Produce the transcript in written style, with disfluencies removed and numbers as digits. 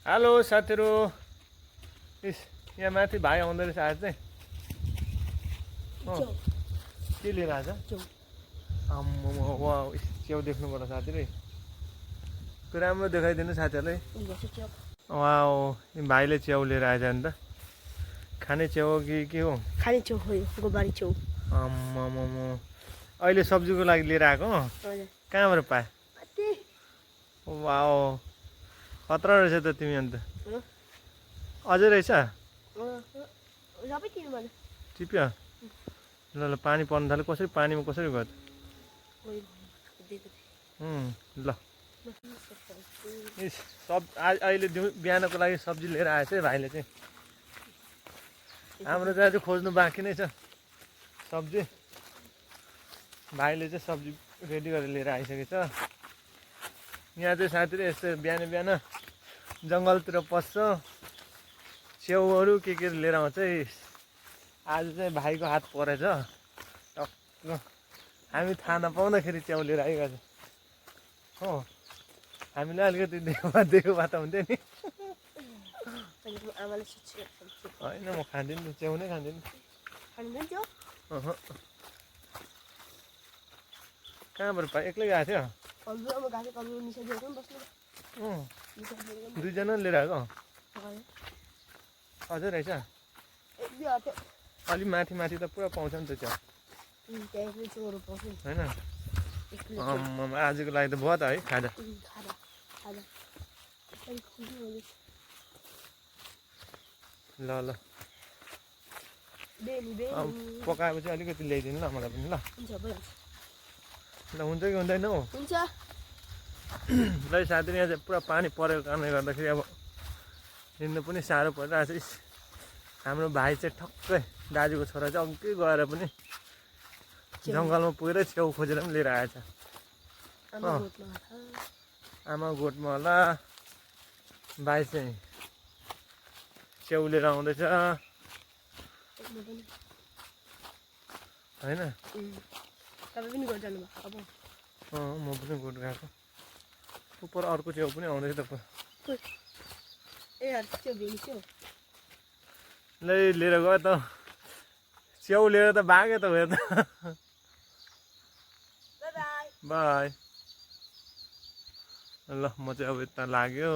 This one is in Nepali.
हेलो साथीहरू, इस यहाँ माथि भाइ आउँदो रहेछ आज चाहिँ। के लिएर आएछ? आम्मामा वाउ, च्याउ देख्नुपर्छ साथीहरू। त्यो राम्रो देखाइदिनु साथीहरूलाई। वाउ, भाइले च्याउ लिएर आएछ नि त। खाने च्याउ कि के हो? खाने च्याउ हो, गोबारी च्याउ। आम्मामा, अहिले सब्जीको लागि लिएर आएको? कहाँबाट पाए? वाउ, खतरा रहेछ त तिमी अन्त। अझै रहेछ? टिप्यो? ल ल, पानी पर्न थाल्यो। कसरी पानीमा कसरी गयो त? ल अहिले बिहानको लागि सब्जी लिएर आएछ है भाइले चाहिँ। हाम्रो चाहिँ अझै खोज्नु बाँकी नै छ सब्जी। भाइले चाहिँ सब्जी रेडी गरेर लिएर आइसकेको छ। यहाँ चाहिँ साथीहरू यस्तो बिहान बिहान जङ्गलतिर पस्छ, च्याउहरू के लिएर आउँछ। आज चाहिँ भाइको हात परेछ टक्क। हामी थाहा नपाउँदाखेरि च्याउ लिएर आइगयो हो। हामीले अलिकति दिएको भए त हुन्थ्यो नि। होइन, म खाँदिनँ, च्याउ नै खाँदिनँ। कहाँबाट पाएँ? एक्लै गएको थियो? दुईजना लिएर आएको? अझै रहेछ? अलि माथि माथि त पुरा पाउँछ नि त च्याउ, होइन? आजको लागि त भयो त है खाजा। ल ल, पकाएपछि अलिकति ल्याइदिनु ल मलाई पनि। ल ल, हुन्छ कि हुँदैन हौ? ल साथीहरू, यहाँ चाहिँ पुरा पानी परेको कारणले गर्दाखेरि अब हिँड्नु पनि साह्रो परिरहेको छ। हाम्रो भाइ चाहिँ ठक्कै दाजुको छोरा चाहिँ अघि गएर पनि जङ्गलमा पुगेर च्याउ खोजेर पनि लिएर आएछ। आमा गोठमा होला, भाइ चाहिँ च्याउ लिएर आउँदैछ, होइन? म पनि गोठ गएको। उपर अर्को च्याउ पनि आउँदैछ त। ल लिएर गयो त, च्याउ लिएर त भाग्यो त भयो त। बाई। ल म चाहिँ अब यता लाग्यो।